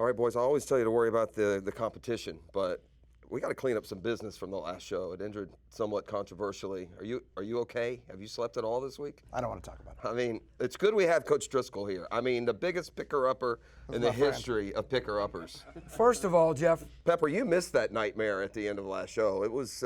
All right, boys, I always tell you to worry about the competition, but we got to clean up some business from the last show. It ended somewhat controversially. Are you okay? Have you slept at all this week? I don't want to talk about it. I mean, it's good we have Coach Driscoll here. I mean, the biggest picker-upper in the history of picker-uppers. First of all, Jeff. Pepper, you missed that nightmare at the end of the last show. It was...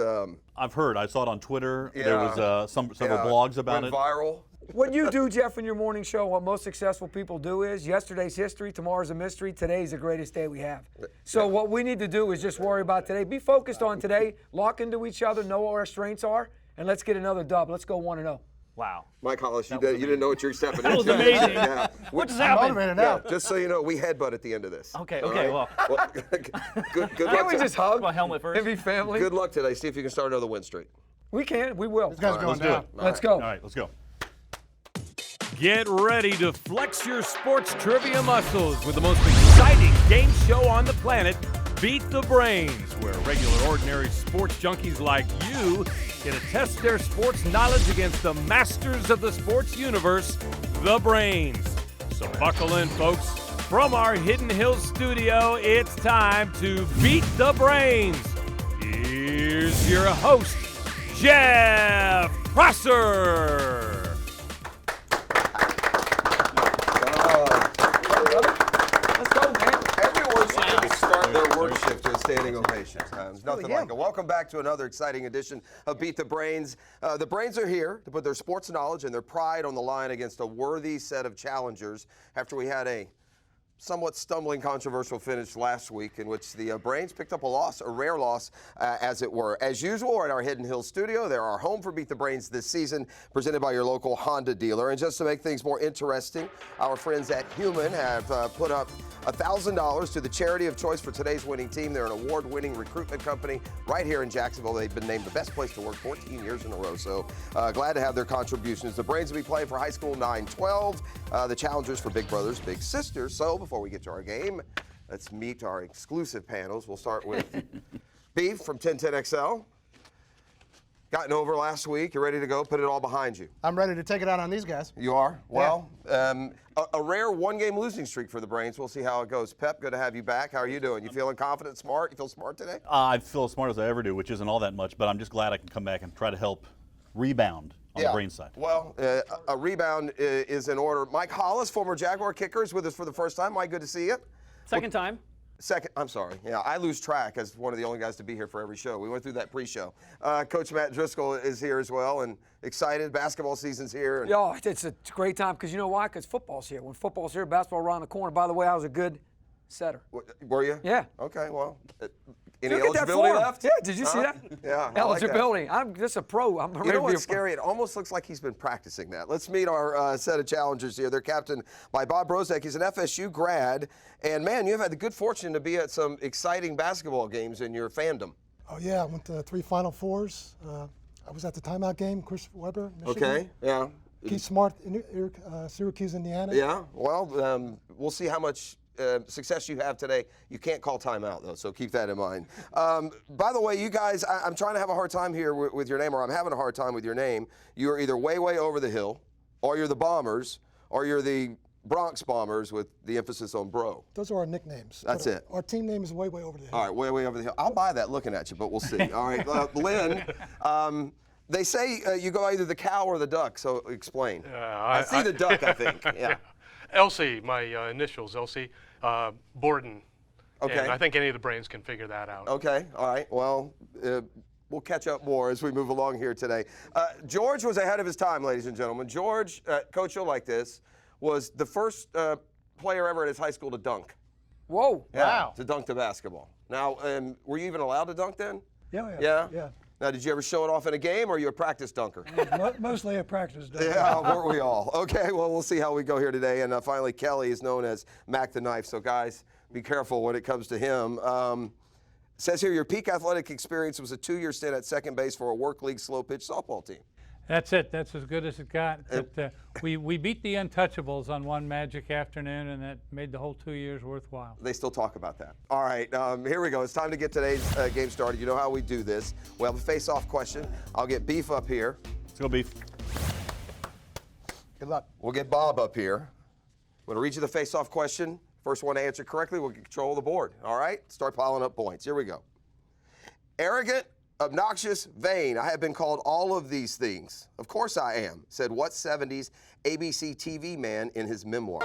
I've heard. I saw it on Twitter. Yeah. There was several blogs about went it. viral. What you do, Jeff, in your morning show, what most successful people do is yesterday's history, tomorrow's a mystery, today's the greatest day we have. So what we need to do is just worry about today. Be focused on today, lock into each other, know what our strengths are, and let's get another dub. Let's go 1-0. Wow. Mike Hollis, you didn't know what you're stepping into. That was amazing. Yeah. What just happened? Yeah, just so you know, we headbutt at the end of this. Okay, All okay, right? well. Good Can't luck. we just hug? My helmet first. And be family? Good luck today. See if you can start another win streak. We can. We will. This guy's going Let's do down. it. Let's go. All right, let's go. Get ready to flex your sports trivia muscles with the most exciting game show on the planet, Beat the Brains, where regular, ordinary sports junkies like you get to test their sports knowledge against the masters of the sports universe, the Brains. So buckle in, folks. From our Hidden Hills studio, it's time to Beat the Brains. Here's your host, Jeff Prosser. Let's go, man. Everyone should start their work shift with a standing ovation. There's nothing like it. Welcome back to another exciting edition of Beat the Brains. The Brains are here to put their sports knowledge and their pride on the line against a worthy set of challengers after we had a somewhat stumbling, controversial finish last week in which the Brains picked up a loss, a rare loss, as it were. As usual, we're at our Hidden Hills studio. They're our home for Beat the Brains this season, presented by your local Honda dealer. And just to make things more interesting, our friends at Human have put up $1,000 to the charity of choice for today's winning team. They're an award-winning recruitment company right here in Jacksonville. They've been named the best place to work 14 years in a row, so glad to have their contributions. The Brains will be playing for high school 9-12, the challengers for Big Brothers, Big Sisters. So before we get to our game, let's meet our exclusive panels. We'll start with Beef from 1010XL. Gotten over last week. You're ready to go? Put it all behind you. I'm ready to take it out on these guys. You are? Well, a rare one-game losing streak for the Brains. We'll see how it goes. Pep, good to have you back. How are you doing? You feeling confident, smart? You feel smart today? I feel as smart as I ever do, which isn't all that much, but I'm just glad I can come back and try to help rebound on the Brains side. Well, a rebound is in order. Mike Hollis, former Jaguar kicker, is with us for the first time. Mike, good to see you. Second time. I'm sorry. Yeah, I lose track as one of the only guys to be here for every show. We went through that pre-show. Coach Matt Driscoll is here as well, and excited. Basketball season's here. And Yeah, it's a great time because you know why? Because football's here. When football's here, basketball around the corner. By the way, I was a good setter. Were you? Yeah. Okay, well, any Look at that eligibility form. left? Yeah, did you see that? Yeah, I like that. Eligibility. I'm just a pro. I'm ready You know to be a what's scary? It almost looks like he's been practicing that. Let's meet our set of challengers here. They're captained by Bob Brozek. He's an FSU grad. And, man, you've had the good fortune to be at some exciting basketball games in your fandom. Oh, yeah. I went to 3 Final Fours. I was at the timeout game, Chris Webber, Michigan. Okay, yeah. Keith Smart, Syracuse, Indiana. Yeah, well, we'll see how much success you have today. You can't call timeout, though, so keep that in mind. By the way, you guys, I'm trying to have a hard time here with your name, or I'm having a hard time with your name. You're either way, way over the hill, or you're the Bombers, or you're the Bronx Bombers with the emphasis on bro. Those are our nicknames. That's it. Our team name is way, way over the hill. All right, way, way over the hill. I'll buy that looking at you, but we'll see. All right, Lynn, they say you go either the cow or the duck, so explain. I see the duck, I think. Yeah. Elsie, my initials, Elsie, Borden. Okay. And I think any of the Brains can figure that out. Okay, all right. Well, we'll catch up more as we move along here today. George was ahead of his time, ladies and gentlemen. George, Coach, you'll like this, was the first player ever at his high school to dunk. Whoa. Yeah, Wow. to dunk the basketball. Now, were you even allowed to dunk then? Yeah. Now, did you ever show it off in a game, or are you a practice dunker? Mostly a practice day. Yeah, weren't we all? Okay, well, we'll see how we go here today. And finally, Kelly is known as Mac the Knife. So, guys, be careful when it comes to him. Says here your peak athletic experience was a 2-year stint at second base for a work league slow pitch softball team. That's it. That's as good as it got. But, we beat the Untouchables on one magic afternoon, and that made the whole 2 years worthwhile. They still talk about that. All right, here we go. It's time to get today's game started. You know how we do this. We'll have a face-off question. I'll get Beef up here. Let's go, Beef. Good luck. We'll get Bob up here. I'm going to read you the face-off question. First one to answer correctly will get control of the board. All right? Start piling up points. Here we go. Arrogant, obnoxious, vain. I have been called all of these things. Of course I am, said what 70s ABC TV man in his memoir?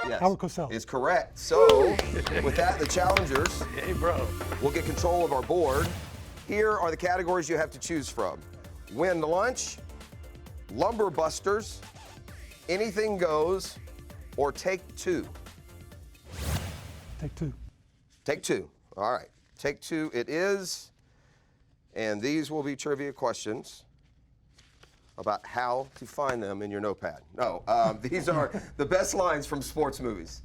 Yes. Howard Cosell. Is correct. So, with that, the challengers bro. will get control of our board. Here are the categories you have to choose from. Win lunch, lumber busters, anything goes, or take two. Take two. Take two. All right. Take two it is. And these will be trivia questions about how to find them in your notepad. No, these are the best lines from sports movies.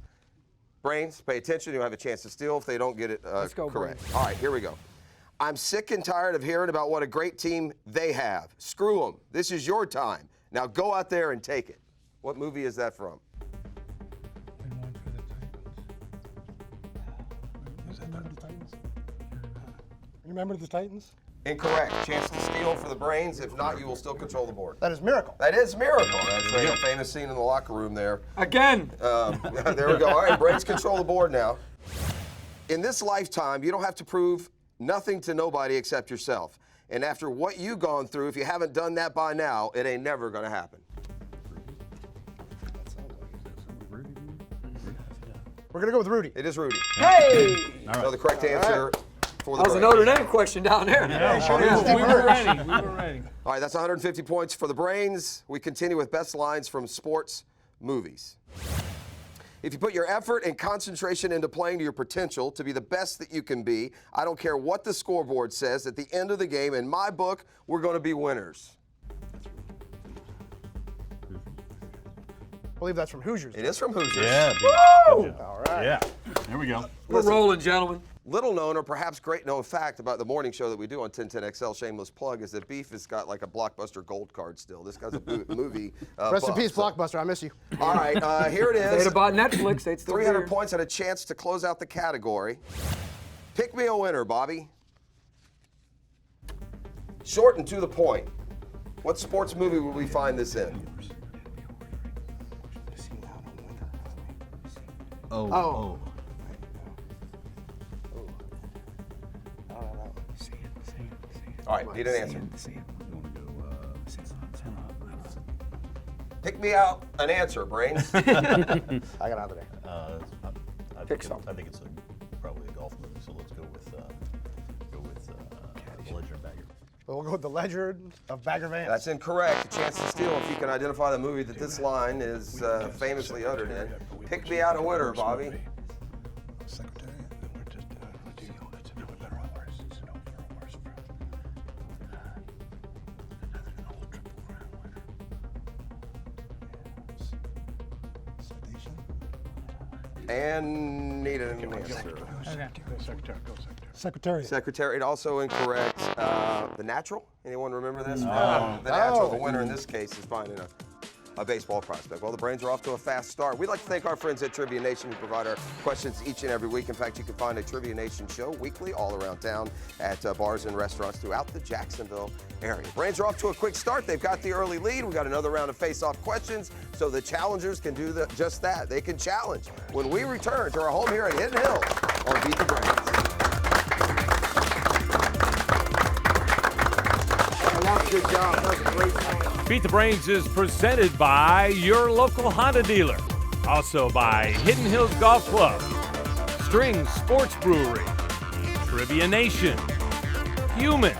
Brains, pay attention. You'll have a chance to steal if they don't get it Let's go, correct. Brains. All right, here we go. I'm sick and tired of hearing about what a great team they have. Screw them. This is your time. Now go out there and take it. What movie is that from? Remember the Titans? Incorrect. Chance to steal for the Brains. If not, you will still control the board. That is Miracle. That is Miracle. That's a famous scene in the locker room there. Again. There we go. All right, Brains control the board now. In this lifetime, you don't have to prove nothing to nobody except yourself. And after what you've gone through, if you haven't done that by now, it ain't never going to happen. We're going to go with Rudy. It is Rudy. Hey! So the correct answer for the That was a Brains. Notre Dame question down there. We were ready. We were ready. All right, that's 150 points for the Brains. We continue with best lines from sports movies. If you put your effort and concentration into playing to your potential to be the best that you can be, I don't care what the scoreboard says, at the end of the game, in my book, we're going to be winners. I believe that's from Hoosiers. It is from Hoosiers. Yeah. Woo! All right. Yeah. Here we go. We're rolling, gentlemen. Little known or perhaps great known fact about the morning show that we do on 1010XL, shameless plug, is that Beef has got like a Blockbuster gold card still. This guy's a movie Rest in buff, peace, so- Blockbuster. I miss you. All right, here it They is. had about Netflix. They'd still be 300 here. points and a chance to close out the category. Pick me a winner, Bobby. Short and to the point. What sports movie would we find this in? Oh. All right, need an answer. Pick me out an answer, Brains. I got out of there. Pick something. I think it's probably a golf movie, so let's go with The Legend of Bagger. We'll go with The Legend of Bagger Vance. That's incorrect. A chance to steal if you can identify the movie that this line is famously uttered in. Pick me out a winner, Bobby. And need an answer. Secretariat. Secretariat, also incorrect. The Natural? Anyone remember this? The Natural, the winner in this case, is finding a baseball prospect. Well, the Brains are off to a fast start. We'd like to thank our friends at Trivia Nation who provide our questions each and every week. In fact, you can find a Trivia Nation show weekly all around town at bars and restaurants throughout the Jacksonville area. Brains are off to a quick start. They've got the early lead. We've got another round of face-off questions, so the challengers can do just that. They can challenge when we return to our home here at Hidden Hills on Beat the Brains. Good job. That was a great point. Beat the Brains is presented by your local Honda dealer. Also by Hidden Hills Golf Club, String Sports Brewery, Trivia Nation, Human,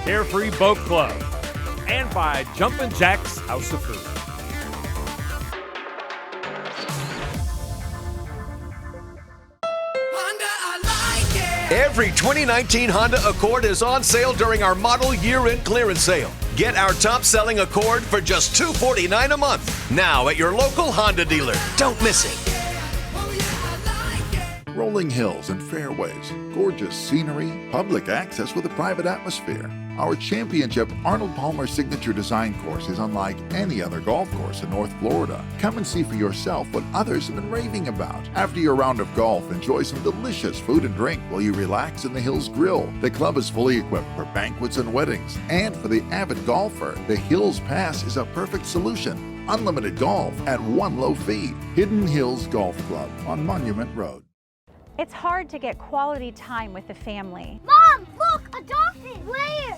Carefree Boat Club, and by Jumpin' Jack's House of Food. Every 2019 Honda Accord is on sale during our model year-end clearance sale. Get our top-selling Accord for just $249 a month. Now at your local Honda dealer. Don't miss it. Rolling hills and fairways, gorgeous scenery, public access with a private atmosphere. Our championship Arnold Palmer Signature Design course is unlike any other golf course in North Florida. Come and see for yourself what others have been raving about. After your round of golf, enjoy some delicious food and drink while you relax in the Hills Grill. The club is fully equipped for banquets and weddings. And for the avid golfer, the Hills Pass is a perfect solution. unlimited golf at one low fee. Hidden Hills Golf Club on Monument Road. It's hard to get quality time with the family. Mom, look, a dolphin! Where?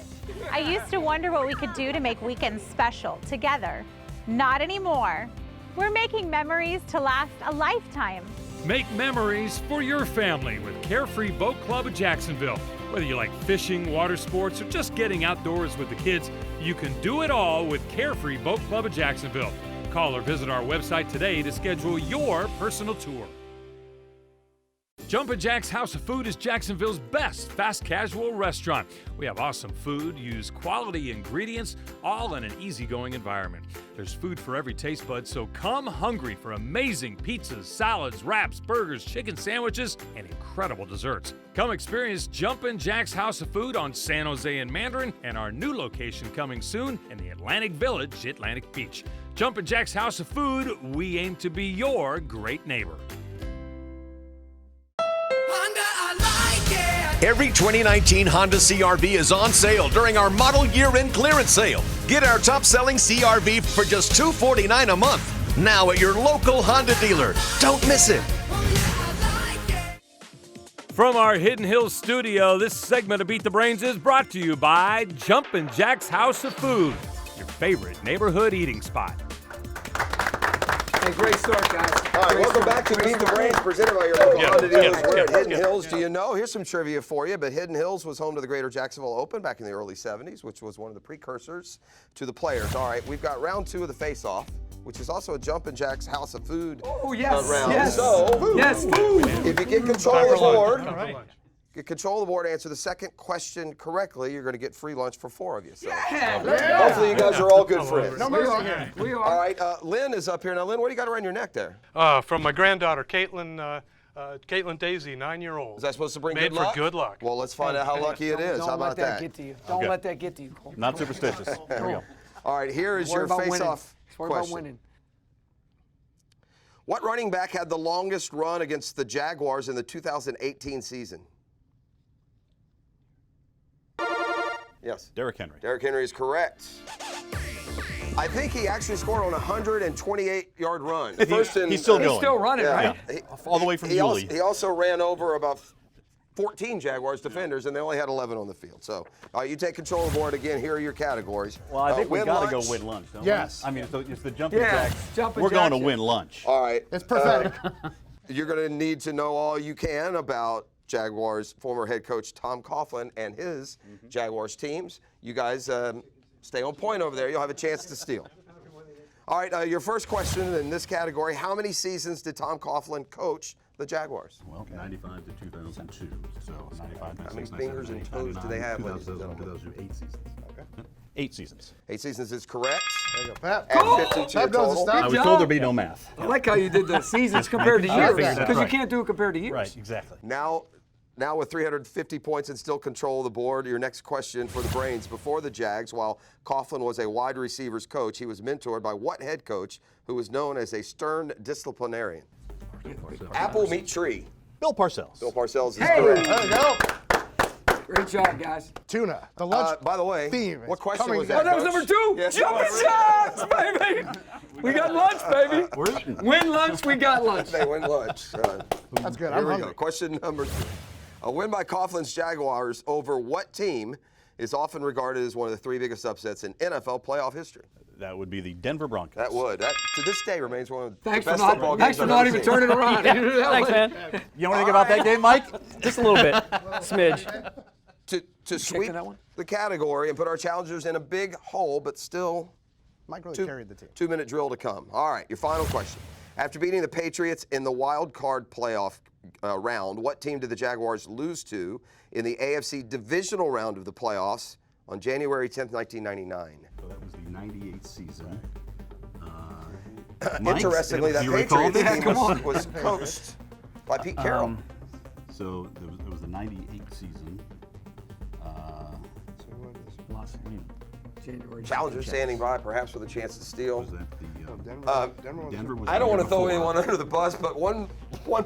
I used to wonder what we could do to make weekends special together. Not anymore. We're making memories to last a lifetime. Make memories for your family with Carefree Boat Club of Jacksonville. Whether you like fishing, water sports, or just getting outdoors with the kids, you can do it all with Carefree Boat Club of Jacksonville. Call or visit our website today to schedule your personal tour. Jumpin' Jack's House of Food is Jacksonville's best fast casual restaurant. We have awesome food, use quality ingredients, all in an easygoing environment. There's food for every taste bud, so come hungry for amazing pizzas, salads, wraps, burgers, chicken sandwiches, and incredible desserts. Come experience Jumpin' Jack's House of Food on San Jose and Mandarin, and our new location coming soon in the Atlantic Village, Atlantic Beach. Jumpin' Jack's House of Food, we aim to be your great neighbor. Every 2019 Honda CRV is on sale during our model year-end clearance sale. Get our top-selling CRV for just $249 a month. Now at your local Honda dealer. Don't miss it. From our Hidden Hills studio, this segment of Beat the Brains is brought to you by Jumpin' Jack's House of Food, your favorite neighborhood eating spot. Hey, great start, guys. All right, welcome back to Beat the Brains, presented by your local Honda dealers. We're at Hidden Hills. Do you know? Here's some trivia for you. But Hidden Hills was home to the Greater Jacksonville Open back in the early 70s, which was one of the precursors to the Players. All right, we've got round 2 of the face-off, which is also a Jumpin' Jack's House of Food round. Yes. So, Food. if you get control of the board, control the board, answer the second question correctly, you're going to get free lunch for 4 of you. So hopefully you guys are all good friends. No mercy here. We are. All right, Lynn is up here. Now, Lynn, what do you got around your neck there? From my granddaughter, Caitlin Daisy, 9-year-old. Is that supposed to bring Made good luck? for good luck. Well, let's find out how lucky it is. Don't How let about that get to you. Don't let that get to you, Cole. Not superstitious. There we go. All right, here is Worry your about face-off winning. Worry about question. winning. What running back had the longest run against the Jaguars in the 2018 season? Yes. Derrick Henry. Derrick Henry is correct. I think he actually scored on a 128-yard run. He's still going. He's still running, right? All the way from Yulee. He also ran over about 14 Jaguars defenders, and they only had 11 on the field. So, all right, you take control of the board again. Here are your categories. Well, I think we got to go lunch. win lunch, don't Yes. we? I mean, it's the Jumpin' Yeah, Jacks. Jumpin' We're going to Jacks. win lunch. All right. It's pathetic. You're going to need to know all you can about Jaguars former head coach Tom Coughlin and his Jaguars teams. You guys stay on point over there. You'll have a chance to steal. All right, your first question in this category, how many seasons did Tom Coughlin coach the Jaguars? Well, 95 to 2002. So 95. How many fingers and toes do they have, ladies and gentlemen? 8 seasons. Okay. 8 seasons. 8 seasons is correct. There you go, Pat. Add 50 to your Pat knows total. his stuff. I was told there'd be no math. I like how you did the seasons compared to years, That's because you right. can't do it compared to years. Right, exactly. Now with 350 points and still control of the board, your next question for the Brains. Before the Jags, while Coughlin was a wide receivers coach, he was mentored by what head coach who was known as a stern disciplinarian? Apple meet tree. Bill Parcells. Bill Parcells is Hey! correct. There you go. Great job, guys. Tuna. The lunch By the way, theme. what is question coming was Oh, that, that was Coach? number 2. Yes, it Jumpin' was. Jacks, baby. We got lunch, baby. Win lunch, we got lunch. They win lunch. That's good. Here I'm we hungry. go. Question number 3. A win by Coughlin's Jaguars over what team is often regarded as one of the 3 biggest upsets in NFL playoff history? That would be the Denver Broncos. That would. That to this day remains one of the Thanks best for football not, games thanks for I've not ever even seen. turning around. Thanks, man. You know anything about that game, Mike? Just a little bit. Smidge. To sweep that one? the category and put our challengers in a big hole, but still Mike really carried the team. 2-minute drill to come. All right, your final question. After beating the Patriots in the wild card playoff round, what team did the Jaguars lose to in the AFC Divisional round of the playoffs on January 10th, 1999? So that was the 98 season. Interestingly, that do you recall Patriots this? team was coached by Pete Carroll. So it was the 98 season. Challengers standing by, perhaps with a chance to steal. Denver was I don't want to throw anyone under the bus, but one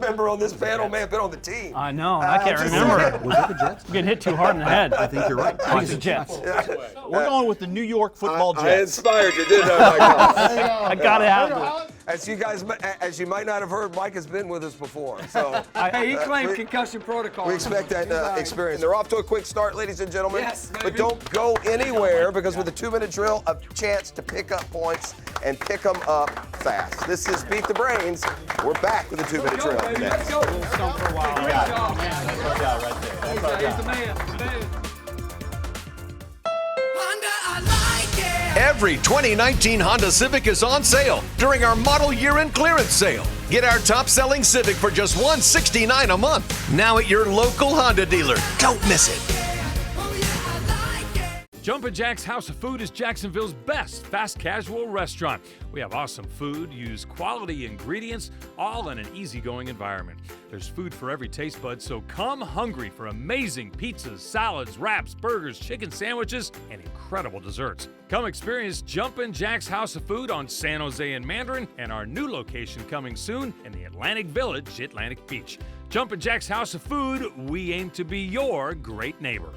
member on this panel may have been on the team. I know, I can't remember. Was that the Jets? I'm getting hit too hard in the head. I think you're right. I think it's the Jets. We're going with the New York Football I Jets. inspired you, didn't I, Michael? I gotta have it. As you might not have heard, Mike has been with us before. So Hey, he claimed concussion protocol. we expect that experience. They're off to a quick start, ladies and gentlemen. Yes, but baby. don't go anywhere because with a 2-minute drill, a chance to pick up points and pick them up fast. This is Beat the Brains. We're back with a 2-minute drill. Baby, let's next. go. Great job. That's our guy right there. That's our He's guy. the man. Every 2019 Honda Civic is on sale during our model year-end clearance sale. Get our top-selling Civic for just $169 a month. Now at your local Honda dealer. Don't miss it. Jumpin' Jack's House of Food is Jacksonville's best fast casual restaurant. We have awesome food, use quality ingredients, all in an easygoing environment. There's food for every taste bud, so come hungry for amazing pizzas, salads, wraps, burgers, chicken sandwiches, and incredible desserts. Come experience Jumpin' Jack's House of Food on San Jose and Mandarin, and our new location coming soon in the Atlantic Village, Atlantic Beach. Jumpin' Jack's House of Food, we aim to be your great neighbor.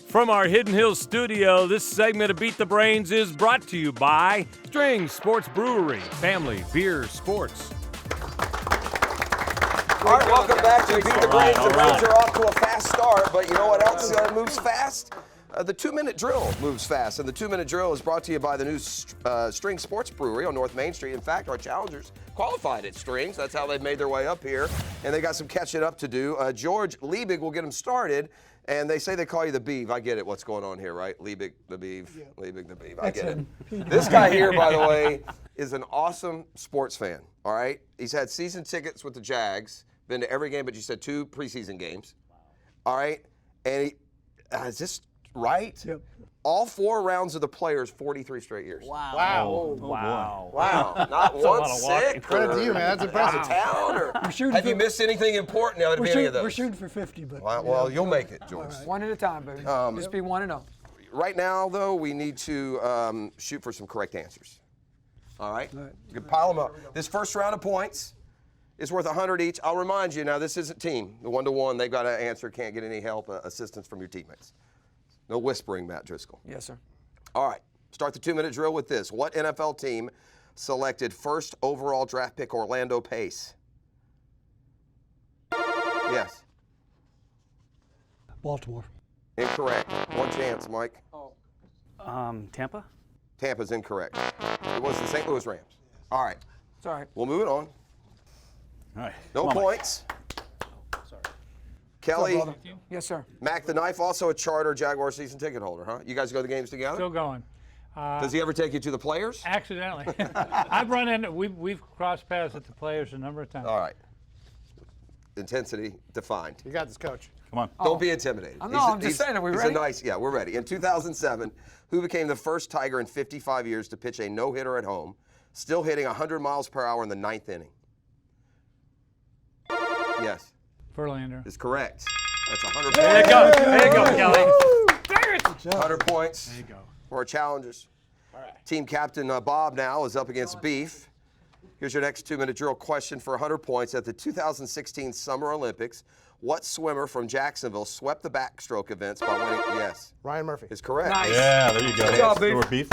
From our Hidden Hills studio, this segment of Beat the Brains is brought to you by Strings Sports Brewery, family, beer, sports. All right, welcome back to Beat the Brains. The Brains are off to a fast start, but you know what else moves fast? The 2-minute drill moves fast, and the 2-minute drill is brought to you by the new Strings Sports Brewery on North Main Street. In fact, our challengers qualified at Strings. That's how they've made their way up here, and they got some catching up to do. George Liebig will get them started. And they say they call you the Beeve. I get it. What's going on here, right? Liebig the Beeve. Yeah. Liebig the Beeve. I get it. This guy here, by the way, is an awesome sports fan. All right. He's had season tickets with the Jags. Been to every game, but you said 2 preseason games. Wow. All right. And is this right? Yep. All 4 rounds of the players, 43 straight years. Wow. Wow. Wow. Not one sick. Credit to you, man. That's impressive. Town, or have you missed anything important out of any of those? We're shooting for 50, but Well, you'll make it, George. Right. One at a time, baby. Just be 1-0. Right now, though, we need to shoot for some correct answers. All right? You can pile them up. This first round of points is worth 100 each. I'll remind you, now this isn't team. The 1-to-1, they've got to answer, can't get any help, assistance from your teammates. No whispering, Matt Driscoll. Yes, sir. All right. Start the 2-minute drill with this. What NFL team selected first overall draft pick Orlando Pace? Yes. Baltimore. Incorrect. One chance, Mike. Tampa? Tampa's incorrect. It was the St. Louis Rams. All right. It's all right. We'll move it on. All right. No points. Kelly, Yes, sir. Mac the Knife, also a charter Jaguar season ticket holder, huh? You guys go to the games together? Still going. Does he ever take you to the players? Accidentally. I've run into, we've crossed paths at the players a number of times. All right. Intensity defined. You got this, Coach. Come on. Don't be intimidated. I'm just saying, are we ready? Yeah, we're ready. In 2007, who became the first Tiger in 55 years to pitch a no-hitter at home, still hitting 100 miles per hour in the 9th inning? Yes. Verlander. Is correct. That's 100 points. There you go. There you go, Kelly. Dang it. 100 points. There you go. For our challengers. All right. Team captain Bob now is up against Beef. Here's your next 2-minute drill question for 100 points. At the 2016 Summer Olympics, what swimmer from Jacksonville swept the backstroke events by winning? Yes. Ryan Murphy. Is correct. Nice. Yeah, there you go. Good job, Beef. Beef.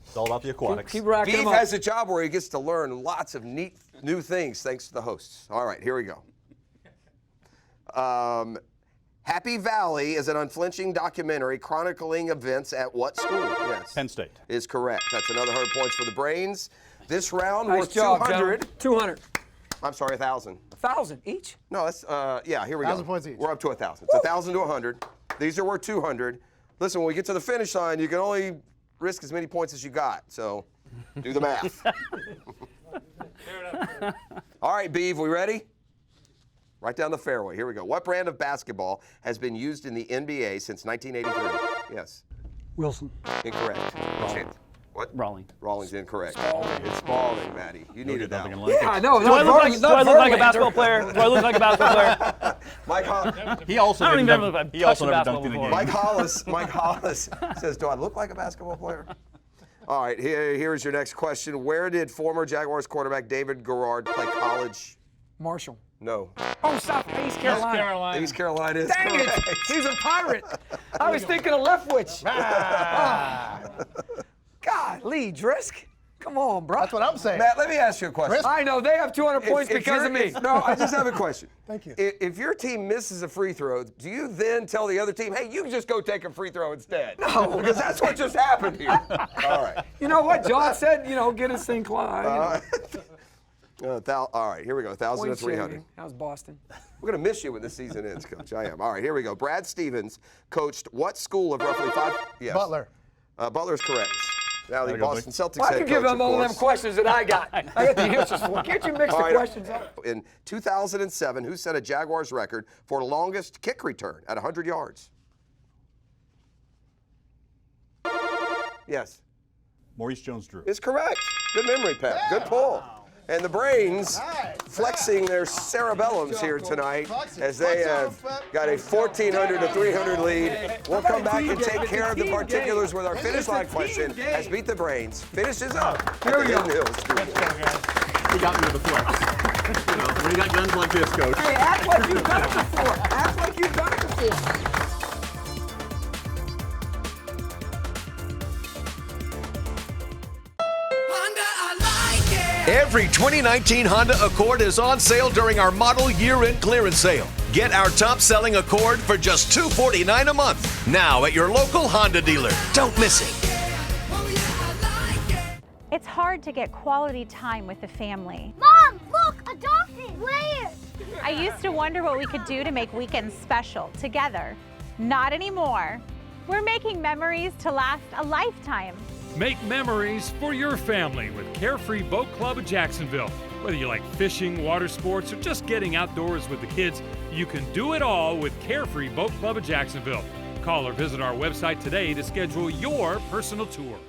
It's all about the aquatics. Keep racking Beef them up. has a job where he gets to learn lots of neat new things thanks to the hosts. All right, here we go. Happy Valley is an unflinching documentary chronicling events at what school? Yes. Penn State. Is correct. That's another 100 points for the Brains. This round Nice worth job, 200. 200. I'm sorry, 1,000. 1,000 each? No, that's yeah. Here we go. 1,000 points each. We're up to 1,000. It's 1,000 to 100. These are worth 200. Listen, when we get to the finish line, you can only risk as many points as you got. So, do the math. All right, Beeve, we ready? Right down the fairway. Here we go. What brand of basketball has been used in the NBA since 1983? Yes. Wilson. Incorrect. What? Rawling. Rawling's incorrect. It's Spalding, Maddie. You needed that one. Yeah, I know. Do I look like a basketball player? Do I look like a basketball player? Mike Hollis. He also I don't never even know if I've he also touched never a dunked in a basketball game. before. Mike Hollis says, "Do I look like a basketball player?" All right, here's your next question. Where did former Jaguars quarterback David Garrard play college? Marshall. No. Oh, stop. East Carolina. East Carolina is Dang correct. it. He's a pirate. I was thinking of Leftwich. Golly, Drisk. Come on, bro. That's what I'm saying. Matt, let me ask you a question. I know. They have 200 points because of me. No, I just have a question. Thank you. If your team misses a free throw, do you then tell the other team, hey, you can just go take a free throw instead? No. Because that's what just happened here. All right. You know what? John said, get us thing climbed. All right, here we go. 1,000 to 300. How's Boston? We're going to miss you when the season ends, Coach. I am. All right, here we go. Brad Stevens coached what school of roughly 5? Yes. Butler. Butler's correct. Now the Boston Celtics Well, I head can give coach, them of all them course. questions that I got. I got the answers for. Can't you mix the questions up? In 2007, who set a Jaguars record for longest kick return at 100 yards? Yes. Maurice Jones-Drew. It's correct. Good memory, Pat. Good pull. And the Brains flexing their cerebellums here tonight as they have got a 1,400 to 300 lead. We'll come back and take care of the particulars with our finish line question as Beat the Brains finishes up at the Hidden Hills Studio. He got me with the flex. When you got guns like this, Coach. Hey, act like you've done it before. Act like you've done it before. Every 2019 Honda Accord is on sale during our model year-end clearance sale. Get our top-selling Accord for just $249 a month. Now at your local Honda dealer. Don't miss it. It's hard to get quality time with the family. Mom, look, a dolphin. Where? I used to wonder what we could do to make weekends special together. Not anymore. We're making memories to last a lifetime. Make memories for your family with Carefree Boat Club of Jacksonville. Whether you like fishing, water sports, or just getting outdoors with the kids, you can do it all with Carefree Boat Club of Jacksonville. Call or visit our website today to schedule your personal tour.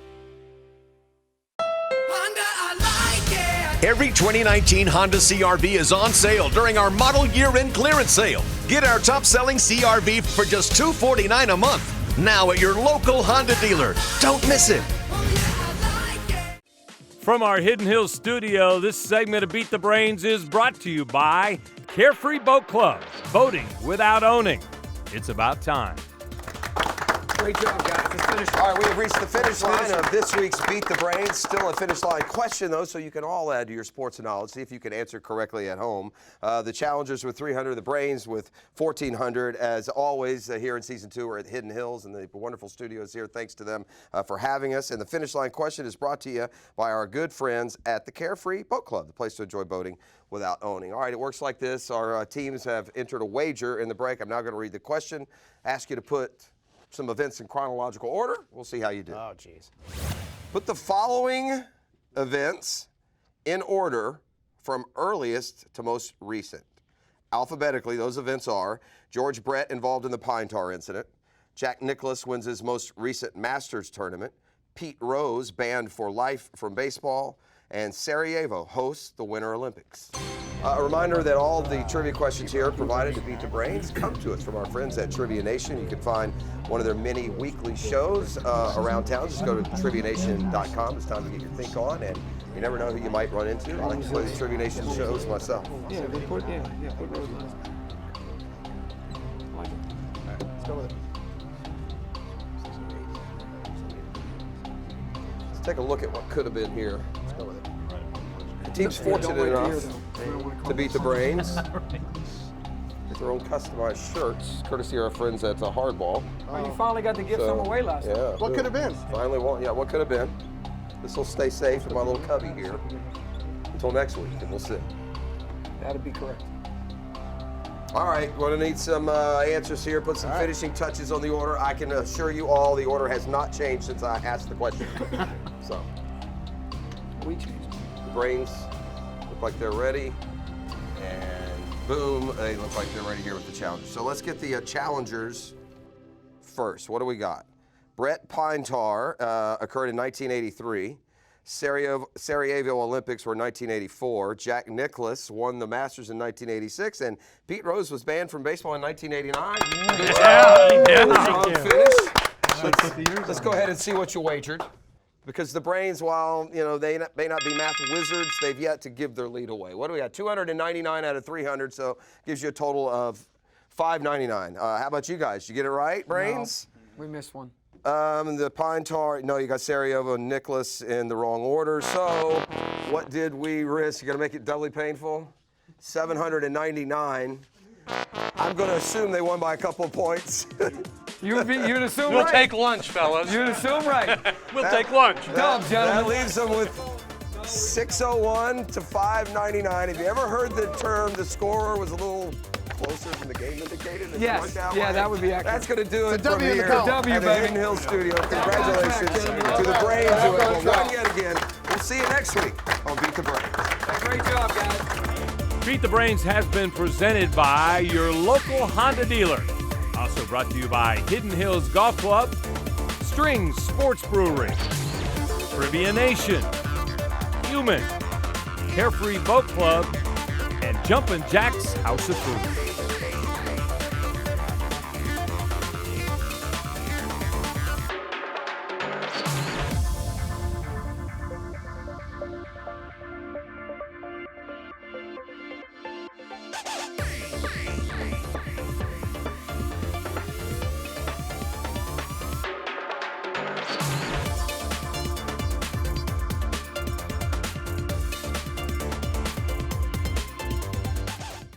Every 2019 Honda CR-V is on sale during our model year-end clearance sale. Get our top-selling CR-V for just $249 a month. Now at your local Honda dealer. Don't miss it. From our Hidden Hills studio, this segment of Beat the Brains is brought to you by Carefree Boat Club. Boating without owning. It's about time. Great job, guys. Let's finish. All right, we have reached the finish line of this week's Beat the Brains. Still a finish line question, though, so you can all add to your sports knowledge. See if you can answer correctly at home. The challengers with 300, the Brains with 1,400. As always, here in Season 2, we're at Hidden Hills and the wonderful studios here. Thanks to them for having us. And the finish line question is brought to you by our good friends at the Carefree Boat Club, the place to enjoy boating without owning. All right, it works like this. Our teams have entered a wager in the break. I'm now going to read the question, ask you to put some events in chronological order. We'll see how you do. Oh, jeez. Put the following events in order from earliest to most recent. Alphabetically, those events are George Brett involved in the Pine Tar incident, Jack Nicklaus wins his most recent Masters tournament, Pete Rose banned for life from baseball, and Sarajevo hosts the Winter Olympics. A reminder that all the trivia questions here provided to Beat the Brains come to us from our friends at Trivia Nation. You can find one of their many weekly shows around town. Just go to TriviaNation.com. It's time to get your think on, and you never know who you might run into. I like to play the Trivia Nation shows myself. Yeah, put Rose last. All right, let's go with it. Let's take a look at what could have been here. Let's go with it. The team's fortunate enough to beat the Brains. Get their own customized shirts, courtesy of our friends at Hardball. Oh, you finally got to give some away last night. Yeah. What could have been? Finally won. Yeah, what could have been? This will stay safe in my little cubby here until next week, and we'll see. That'd be correct. All right, going to need some answers here. Put some finishing touches on the order. I can assure you all the order has not changed since I asked the question. So, We changed. the Brains look like they're ready, and boom, they look like they're ready here with the challengers. So let's get the challengers first. What do we got? Brett Pine Tar occurred in 1983. Sarajevo Olympics were 1984. Jack Nicklaus won the Masters in 1986, and Pete Rose was banned from baseball in 1989. Good job. Finish. Let's go ahead and see what you wagered. Because the Brains, while they may not be math wizards, they've yet to give their lead away. What do we got? 299 out of 300, so gives you a total of 599. How about you guys? Did you get it right, Brains? No, we missed one. The Pine Tar, no, you got Sarajevo and Nicholas in the wrong order. So what did we risk? You're going to make it doubly painful? 799. I'm going to assume they won by a couple of points. You'd assume We'll right. take lunch, fellas. You'd assume right. We'll take lunch. Dub, gentlemen. That leaves them with 601 to 599. Have you ever heard the term the scorer was a little closer than the game indicated? Yes. Yeah, that would be accurate. That's going to do it It's a from W in the here column. W, at the baby. Hidden Hill Studio. Congratulations to the Brains who have won yet again. We'll see you next week on Beat the Brains. Great job, guys. Beat the Brains has been presented by your local Honda dealer. Also brought to you by Hidden Hills Golf Club, Strings Sports Brewery, Trivia Nation, Human, Carefree Boat Club, and Jumpin' Jack's House of Food.